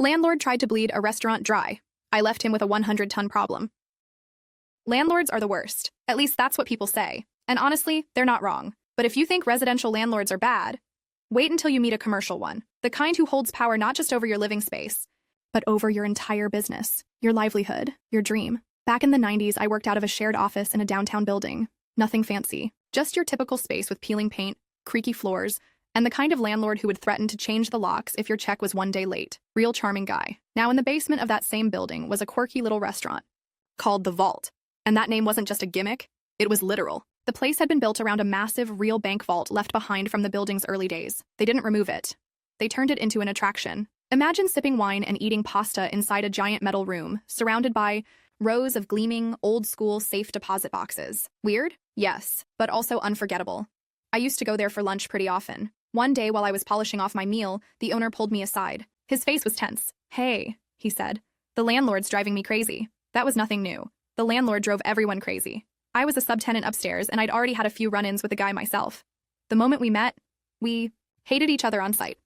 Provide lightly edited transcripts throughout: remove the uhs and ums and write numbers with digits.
Landlord tried to bleed a restaurant dry. I left him with a 100-ton problem. Landlords are the worst. At least that's what people say. And honestly, they're not wrong. But if you think residential landlords are bad, wait until you meet a commercial one. The kind who holds power not just over your living space, but over your entire business, your livelihood, your dream. Back in the 90s, I worked out of a shared office in a downtown building. Nothing fancy. Just your typical space with peeling paint, creaky floors, and the kind of landlord who would threaten to change the locks if your check was one day late. Real charming guy. Now, in the basement of that same building was a quirky little restaurant called The Vault. And that name wasn't just a gimmick, it was literal. The place had been built around a massive real bank vault left behind from the building's early days. They didn't remove it. They turned it into an attraction. Imagine sipping wine and eating pasta inside a giant metal room, surrounded by rows of gleaming, old-school safe deposit boxes. Weird? Yes, but also unforgettable. I used to go there for lunch pretty often. One day while I was polishing off my meal, the owner pulled me aside. His face was tense. "Hey," he said, "the landlord's driving me crazy." That was nothing new. The landlord drove everyone crazy. I was a subtenant upstairs, and I'd already had a few run-ins with the guy myself. The moment we met, we hated each other on sight.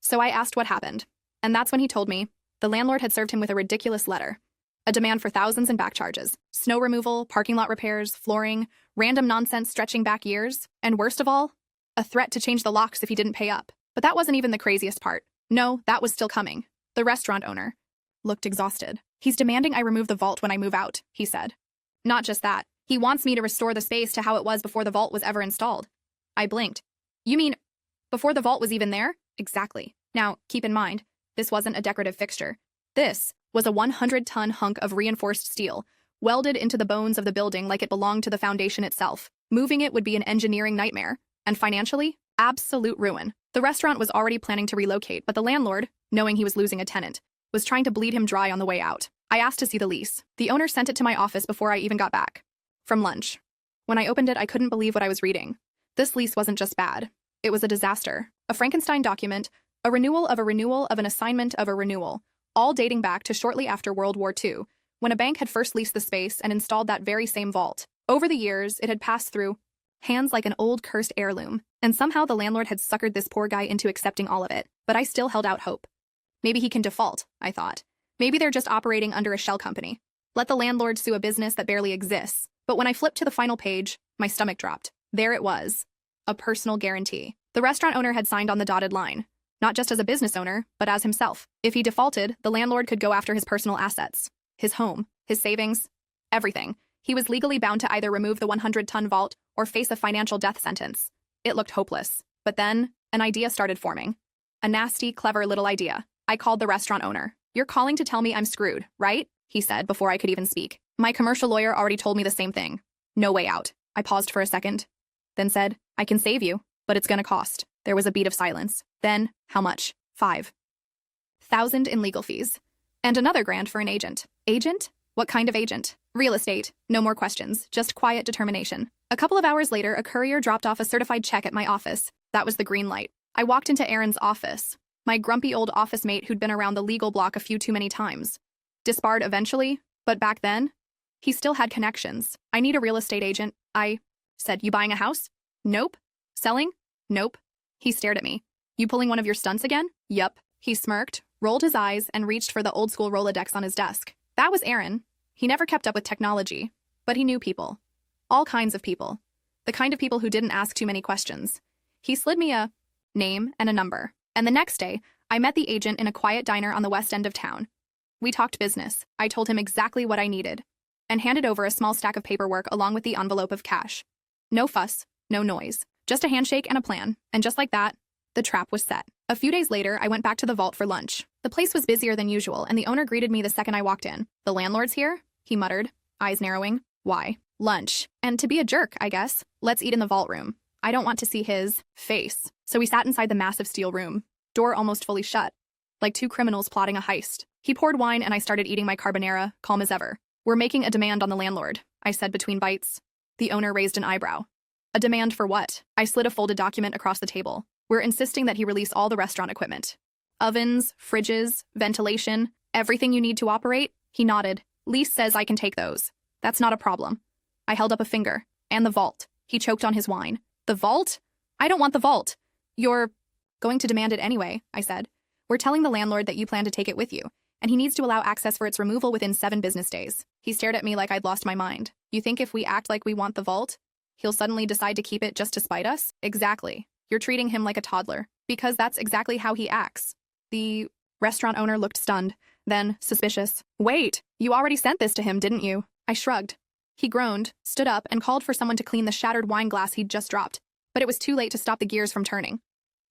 So I asked what happened. And that's when he told me the landlord had served him with a ridiculous letter. A demand for thousands in back charges. Snow removal, parking lot repairs, flooring, random nonsense stretching back years, and worst of all, a threat to change the locks if he didn't pay up. But that wasn't even the craziest part. No, that was still coming. The restaurant owner looked exhausted. "He's demanding I remove the vault when I move out," he said. "Not just that. He wants me to restore the space to how it was before the vault was ever installed." I blinked. "You mean before the vault was even there?" "Exactly." Now, keep in mind, this wasn't a decorative fixture. This was a 100-ton hunk of reinforced steel, welded into the bones of the building like it belonged to the foundation itself. Moving it would be an engineering nightmare, and financially, absolute ruin. The restaurant was already planning to relocate, but the landlord, knowing he was losing a tenant, was trying to bleed him dry on the way out. I asked to see the lease. The owner sent it to my office before I even got back from lunch. When I opened it, I couldn't believe what I was reading. This lease wasn't just bad. It was a disaster. A Frankenstein document, a renewal of an assignment of a renewal, all dating back to shortly after World War II, when a bank had first leased the space and installed that very same vault. Over the years, it had passed through hands like an old cursed heirloom, and somehow the landlord had suckered this poor guy into accepting all of it. But I still held out hope. Maybe he can default, I thought. Maybe they're just operating under a shell company. Let the landlord sue a business that barely exists. But when I flipped to the final page, my stomach dropped. There it was. A personal guarantee. The restaurant owner had signed on the dotted line. Not just as a business owner, but as himself. If he defaulted, the landlord could go after his personal assets. His home, his savings, everything. He was legally bound to either remove the 100-ton vault or face a financial death sentence. It looked hopeless. But then, an idea started forming. A nasty, clever little idea. I called the restaurant owner. "You're calling to tell me I'm screwed, right?" he said before I could even speak. "My commercial lawyer already told me the same thing. No way out." I paused for a second, then said, "I can save you, but it's gonna cost." There was a beat of silence. Then, how much? $5,000 in legal fees. And another grand for an agent. Agent? What kind of agent? Real estate. No more questions, just quiet determination. A couple of hours later, a courier dropped off a certified check at my office. That was the green light. I walked into Aaron's office. My grumpy old office mate who'd been around the legal block a few too many times. Disbarred eventually, but back then, he still had connections. "I need a real estate agent," I said. "You buying a house?" "Nope." "Selling?" "Nope." He stared at me. "You pulling one of your stunts again?" "Yup." He smirked, rolled his eyes, and reached for the old-school Rolodex on his desk. That was Aaron. He never kept up with technology, but he knew people. All kinds of people. The kind of people who didn't ask too many questions. He slid me a name and a number. And the next day, I met the agent in a quiet diner on the west end of town. We talked business. I told him exactly what I needed, and handed over a small stack of paperwork along with the envelope of cash. No fuss, no noise. Just a handshake and a plan. And just like that, the trap was set. A few days later, I went back to the vault for lunch. The place was busier than usual, and the owner greeted me the second I walked in. "The landlord's here?" he muttered, eyes narrowing. "Why?" "Lunch. And to be a jerk, I guess. Let's eat in the vault room. I don't want to see his face." So we sat inside the massive steel room, door almost fully shut, like two criminals plotting a heist. He poured wine and I started eating my carbonara, calm as ever. "We're making a demand on the landlord," I said between bites. The owner raised an eyebrow. "A demand for what?" I slid a folded document across the table. "We're insisting that he release all the restaurant equipment. Ovens, fridges, ventilation, everything you need to operate." He nodded. "Lease says I can take those. That's not a problem." I held up a finger. "And the vault." He choked on his wine. "The vault? I don't want the vault." "You're going to demand it anyway," I said. We're telling the landlord that you plan to take it with you, and he needs to allow access for its removal within 7 business days. He stared at me like I'd lost my mind. You think if we act like we want the vault, he'll suddenly decide to keep it just to spite us? Exactly. You're treating him like a toddler, because that's exactly how he acts. The restaurant owner looked stunned, then suspicious. Wait, you already sent this to him, didn't you? I shrugged. He groaned, stood up, and called for someone to clean the shattered wine glass he'd just dropped, but it was too late to stop the gears from turning.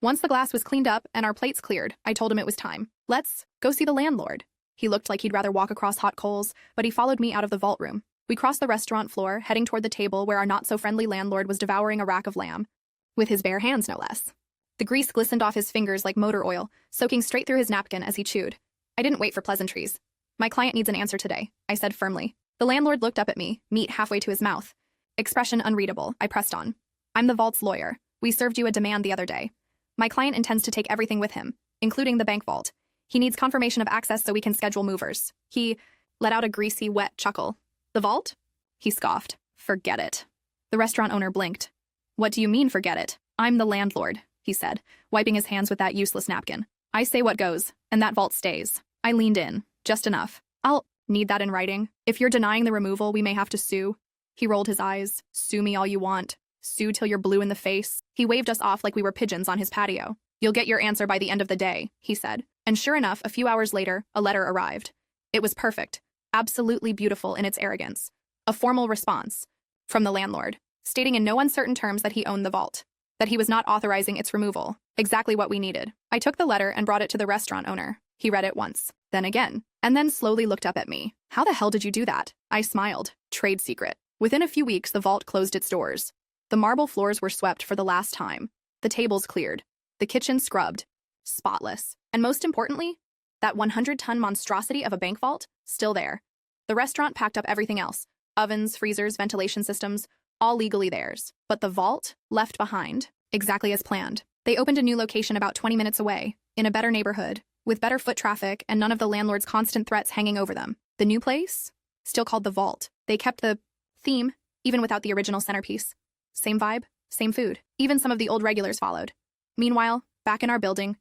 Once the glass was cleaned up and our plates cleared, I told him it was time. Let's go see the landlord. He looked like he'd rather walk across hot coals, but he followed me out of the vault room. We crossed the restaurant floor, heading toward the table where our not-so-friendly landlord was devouring a rack of lamb. With his bare hands, no less. The grease glistened off his fingers like motor oil, soaking straight through his napkin as he chewed. I didn't wait for pleasantries. My client needs an answer today, I said firmly. The landlord looked up at me, meat halfway to his mouth. Expression unreadable, I pressed on. I'm the vault's lawyer. We served you a demand the other day. My client intends to take everything with him, including the bank vault. He needs confirmation of access so we can schedule movers. He let out a greasy, wet chuckle. The vault? He scoffed. Forget it. The restaurant owner blinked. What do you mean, forget it? I'm the landlord, he said, wiping his hands with that useless napkin. I say what goes, and that vault stays. I leaned in, just enough. I'll need that in writing. If you're denying the removal, we may have to sue. He rolled his eyes. Sue me all you want. Sue till you're blue in the face. He waved us off like we were pigeons on his patio. You'll get your answer by the end of the day, he said. And sure enough, a few hours later, a letter arrived. It was perfect, absolutely beautiful in its arrogance. A formal response from the landlord, stating in no uncertain terms that he owned the vault, that he was not authorizing its removal. Exactly what we needed. I took the letter and brought it to the restaurant owner. He read it once, then again, and then slowly looked up at me. How the hell did you do that? I smiled. Trade secret. Within a few weeks, the vault closed its doors. The marble floors were swept for the last time. The tables cleared. The kitchen scrubbed. Spotless. And most importantly, that 100-ton monstrosity of a bank vault, still there. The restaurant packed up everything else. Ovens, freezers, ventilation systems, all legally theirs. But the vault left behind, exactly as planned. They opened a new location about 20 minutes away, in a better neighborhood, with better foot traffic and none of the landlord's constant threats hanging over them. The new place? Still called the Vault. They kept the theme, even without the original centerpiece. Same vibe, same food. Even some of the old regulars followed. Meanwhile, back in our building,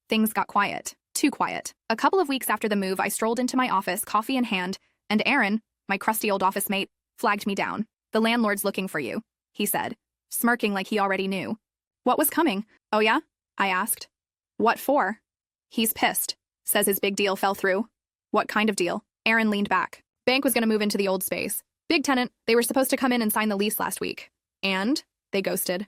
things got quiet. Too quiet. A couple of weeks after the move, I strolled into my office, coffee in hand, and Aaron, my crusty old office mate, flagged me down. The landlord's looking for you, he said, smirking like he already knew. What was coming? Oh yeah? I asked. What for? He's pissed. Says his big deal fell through. What kind of deal? Aaron leaned back. Bank was going to move into the old space. Big tenant, they were supposed to come in and sign the lease last week. And? They ghosted.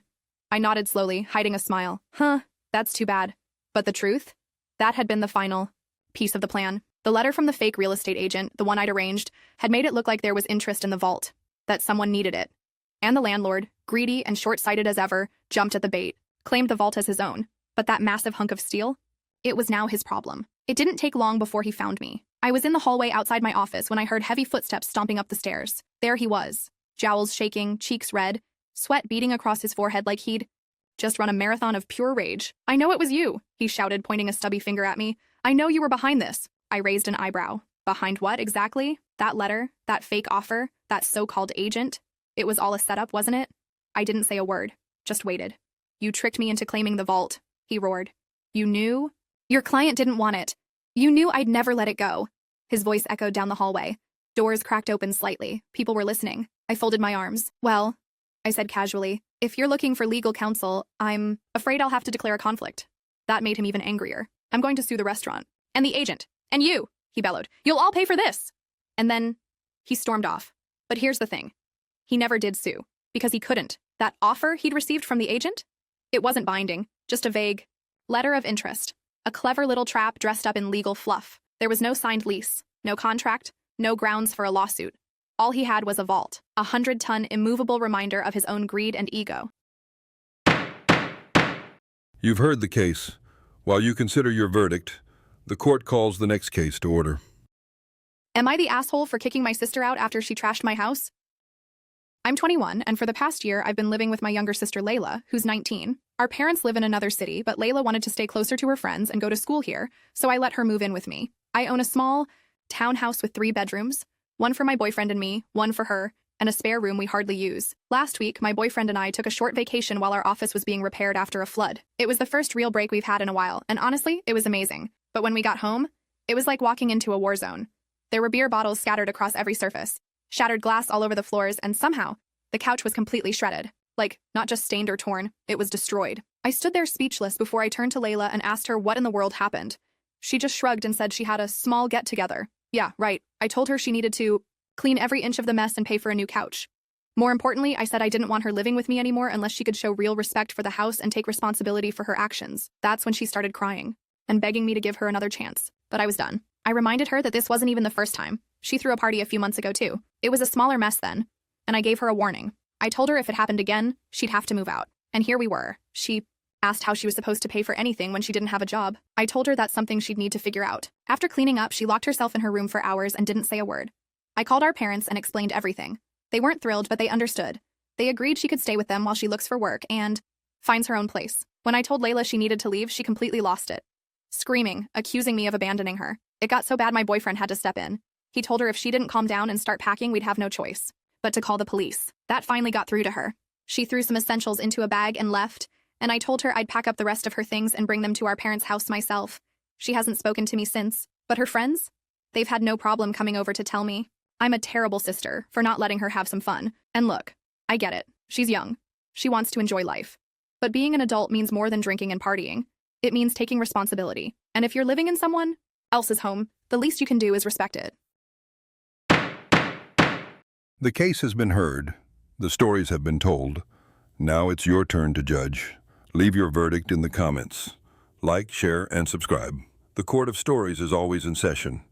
I nodded slowly, hiding a smile. Huh, that's too bad. But the truth? That had been the final piece of the plan. The letter from the fake real estate agent, the one I'd arranged, had made it look like there was interest in the vault, that someone needed it. And the landlord, greedy and short-sighted as ever, jumped at the bait, claimed the vault as his own. But that massive hunk of steel? It was now his problem. It didn't take long before he found me. I was in the hallway outside my office when I heard heavy footsteps stomping up the stairs. There he was, jowls shaking, cheeks red, sweat beading across his forehead like he'd just run a marathon of pure rage. I know it was you, he shouted, pointing a stubby finger at me. I know you were behind this. I raised an eyebrow. Behind what exactly? That letter, that fake offer, that so-called agent? It was all a setup, wasn't it? I didn't say a word, just waited. You tricked me into claiming the vault, he roared. You knew? Your client didn't want it. You knew I'd never let it go. His voice echoed down the hallway. Doors cracked open slightly. People were listening. I folded my arms. Well, I said casually, if you're looking for legal counsel, I'm afraid I'll have to declare a conflict. That made him even angrier. I'm going to sue the restaurant. And the agent. And you, he bellowed. You'll all pay for this. And then he stormed off. But here's the thing. He never did sue. Because he couldn't. That offer he'd received from the agent? It wasn't binding. Just a vague letter of interest. A clever little trap dressed up in legal fluff. There was no signed lease, no contract, no grounds for a lawsuit. All he had was a vault, 100-ton immovable reminder of his own greed and ego. You've heard the case. While you consider your verdict, the court calls the next case to order. Am I the asshole for kicking my sister out after she trashed my house? I'm 21, and for the past year, I've been living with my younger sister, Layla, who's 19. Our parents live in another city, but Layla wanted to stay closer to her friends and go to school here, so I let her move in with me. I own a small townhouse with 3 bedrooms, one for my boyfriend and me, one for her, and a spare room we hardly use. Last week, my boyfriend and I took a short vacation while our office was being repaired after a flood. It was the first real break we've had in a while, and honestly, it was amazing. But when we got home, it was like walking into a war zone. There were beer bottles scattered across every surface, shattered glass all over the floors, and somehow, the couch was completely shredded. Like, not just stained or torn, it was destroyed. I stood there speechless before I turned to Layla and asked her what in the world happened. She just shrugged and said she had a small get-together. Yeah, right. I told her she needed to clean every inch of the mess and pay for a new couch. More importantly, I said I didn't want her living with me anymore unless she could show real respect for the house and take responsibility for her actions. That's when she started crying and begging me to give her another chance. But I was done. I reminded her that this wasn't even the first time. She threw a party a few months ago too. It was a smaller mess then, and I gave her a warning. I told her if it happened again, she'd have to move out. And here we were. She asked how she was supposed to pay for anything when she didn't have a job. I told her that's something she'd need to figure out. After cleaning up, she locked herself in her room for hours and didn't say a word. I called our parents and explained everything. They weren't thrilled, but they understood. They agreed she could stay with them while she looks for work and finds her own place. When I told Layla she needed to leave, she completely lost it, screaming, accusing me of abandoning her. It got so bad my boyfriend had to step in. He told her if she didn't calm down and start packing, we'd have no choice but to call the police. That finally got through to her. She threw some essentials into a bag and left, and I told her I'd pack up the rest of her things and bring them to our parents' house myself. She hasn't spoken to me since, but her friends? They've had no problem coming over to tell me I'm a terrible sister for not letting her have some fun. And look, I get it. She's young. She wants to enjoy life. But being an adult means more than drinking and partying. It means taking responsibility. And if you're living in someone else's home, the least you can do is respect it. The case has been heard. The stories have been told. Now it's your turn to judge. Leave your verdict in the comments. Like, share, and subscribe. The Court of Stories is always in session.